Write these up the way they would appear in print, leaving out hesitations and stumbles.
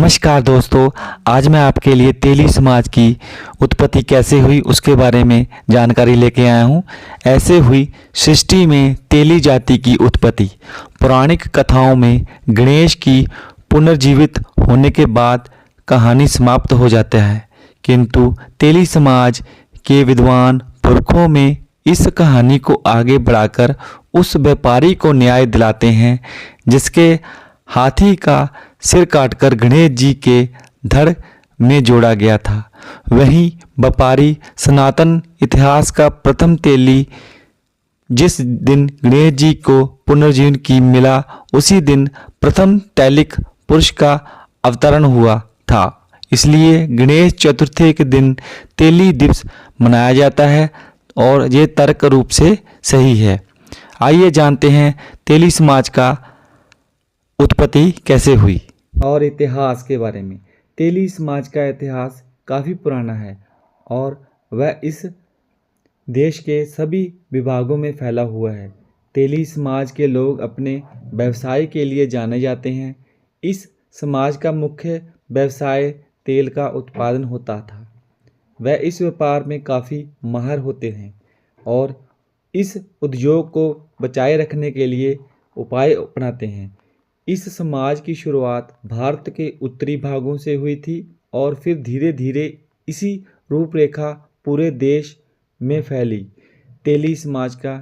नमस्कार दोस्तों, आज मैं आपके लिए तेली समाज की उत्पत्ति कैसे हुई उसके बारे में जानकारी लेके आया हूँ। ऐसे हुई सृष्टि में तेली जाति की उत्पत्ति। पौराणिक कथाओं में गणेश की पुनर्जीवित होने के बाद कहानी समाप्त हो जाता है, किंतु तेली समाज के विद्वान पुरखों में इस कहानी को आगे बढ़ाकर उस व्यापारी को न्याय दिलाते हैं जिसके हाथी का सिर काटकर गणेश जी के धड़ में जोड़ा गया था। वहीं व्यापारी सनातन इतिहास का प्रथम तेली जिस दिन गणेश जी को पुनर्जीवन की मिला, उसी दिन प्रथम तैलिक पुरुष का अवतरण हुआ था। इसलिए गणेश चतुर्थी के दिन तेली दिवस मनाया जाता है और ये तर्क रूप से सही है। आइए जानते हैं तेली समाज का उत्पत्ति कैसे हुई और इतिहास के बारे में। तेली समाज का इतिहास काफ़ी पुराना है और वह इस देश के सभी विभागों में फैला हुआ है। तेली समाज के लोग अपने व्यवसाय के लिए जाने जाते हैं। इस समाज का मुख्य व्यवसाय तेल का उत्पादन होता था। वह इस व्यापार में काफ़ी माहिर होते हैं और इस उद्योग को बचाए रखने के लिए उपाय अपनाते हैं। इस समाज की शुरुआत भारत के उत्तरी भागों से हुई थी और फिर धीरे धीरे इसी रूपरेखा पूरे देश में फैली। तेली समाज का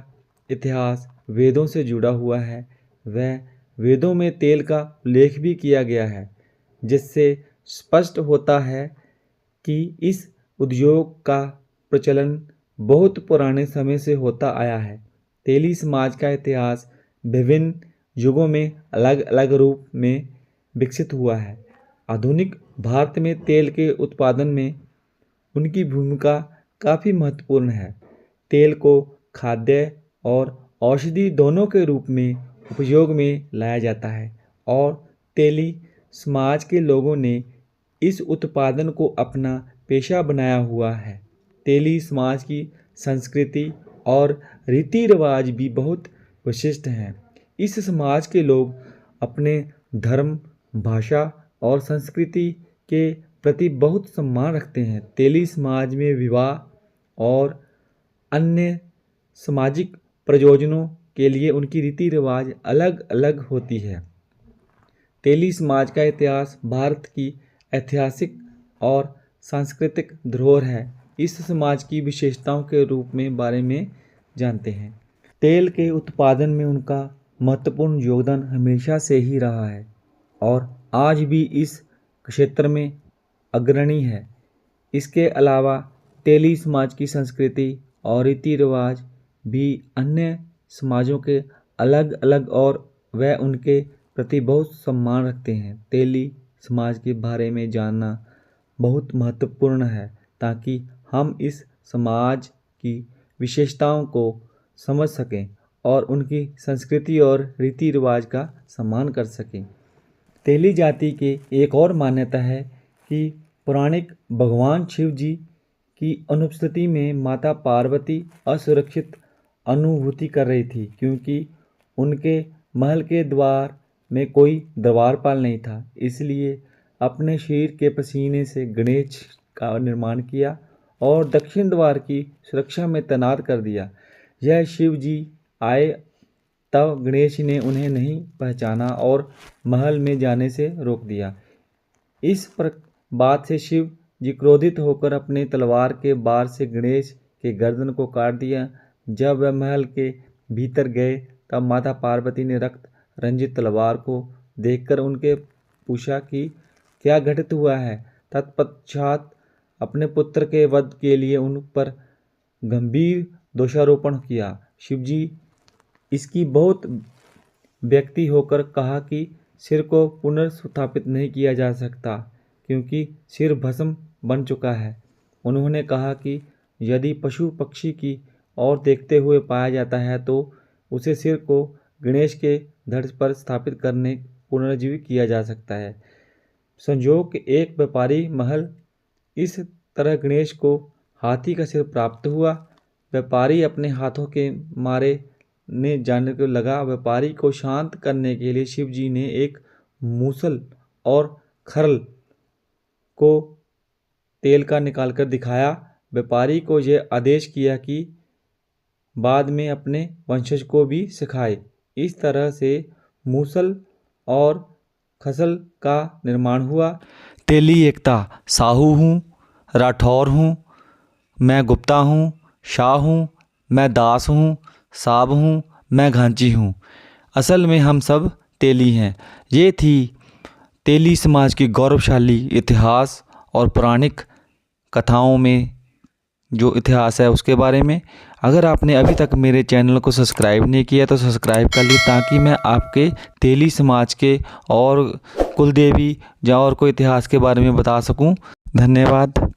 इतिहास वेदों से जुड़ा हुआ है। वह वेदों में तेल का उल्लेख भी किया गया है, जिससे स्पष्ट होता है कि इस उद्योग का प्रचलन बहुत पुराने समय से होता आया है। तेली समाज का इतिहास विभिन्न युगों में अलग अलग रूप में विकसित हुआ है। आधुनिक भारत में तेल के उत्पादन में उनकी भूमिका काफ़ी महत्वपूर्ण है। तेल को खाद्य और औषधि दोनों के रूप में उपयोग में लाया जाता है और तेली समाज के लोगों ने इस उत्पादन को अपना पेशा बनाया हुआ है। तेली समाज की संस्कृति और रीति रिवाज भी बहुत विशिष्ट हैं। इस समाज के लोग अपने धर्म, भाषा और संस्कृति के प्रति बहुत सम्मान रखते हैं। तेली समाज में विवाह और अन्य सामाजिक प्रयोजनों के लिए उनकी रीति रिवाज अलग अलग होती है। तेली समाज का इतिहास भारत की ऐतिहासिक और सांस्कृतिक धरोहर है। इस समाज की विशेषताओं के रूप में बारे में जानते हैं। तेल के उत्पादन में उनका महत्वपूर्ण योगदान हमेशा से ही रहा है और आज भी इस क्षेत्र में अग्रणी है। इसके अलावा तेली समाज की संस्कृति और रीति रिवाज भी अन्य समाजों के अलग अलग और वह उनके प्रति बहुत सम्मान रखते हैं। तेली समाज के बारे में जानना बहुत महत्वपूर्ण है ताकि हम इस समाज की विशेषताओं को समझ सकें और उनकी संस्कृति और रीति रिवाज का सम्मान कर सकें। तेली जाति के एक और मान्यता है कि पौराणिक भगवान शिव जी की अनुपस्थिति में माता पार्वती असुरक्षित अनुभूति कर रही थी, क्योंकि उनके महल के द्वार में कोई द्वारपाल नहीं था। इसलिए अपने शरीर के पसीने से गणेश का निर्माण किया और दक्षिण द्वार की सुरक्षा में तैनात कर दिया। यह शिव जी आए तब गणेश ने उन्हें नहीं पहचाना और महल में जाने से रोक दिया। इस बात से शिव जी क्रोधित होकर अपने तलवार के बार से गणेश के गर्दन को काट दिया। जब वह महल के भीतर गए तब माता पार्वती ने रक्त रंजित तलवार को देखकर उनके पूछा कि क्या घटित हुआ है। तत्पश्चात अपने पुत्र के वध के लिए उन पर गंभीर दोषारोपण किया। शिवजी इसकी बहुत व्यक्ति होकर कहा कि सिर को पुनर्स्थापित नहीं किया जा सकता, क्योंकि सिर भस्म बन चुका है। उन्होंने कहा कि यदि पशु पक्षी की ओर देखते हुए पाया जाता है तो उसे सिर को गणेश के धड़ पर स्थापित करने पुनर्जीवित किया जा सकता है। संयोग के एक व्यापारी महल इस तरह गणेश को हाथी का सिर प्राप्त हुआ। व्यापारी अपने हाथों के मारे ने जानने को लगा। व्यापारी को शांत करने के लिए शिव जी ने एक मूसल और खरल को तेल का निकाल कर दिखाया। व्यापारी को यह आदेश किया कि बाद में अपने वंशज को भी सिखाए। इस तरह से मूसल और खसल का निर्माण हुआ। तेली एकता साहू हूँ, राठौर हूँ, मैं गुप्ता हूँ, शाह हूँ, मैं दास हूँ, साब हूँ, मैं घांची हूँ। असल में हम सब तेली हैं। ये थी तेली समाज की गौरवशाली इतिहास और पौराणिक कथाओं में जो इतिहास है उसके बारे में। अगर आपने अभी तक मेरे चैनल को सब्सक्राइब नहीं किया तो सब्सक्राइब कर लीजिए, ताकि मैं आपके तेली समाज के और कुलदेवी या और कोई इतिहास के बारे में बता सकूं। धन्यवाद।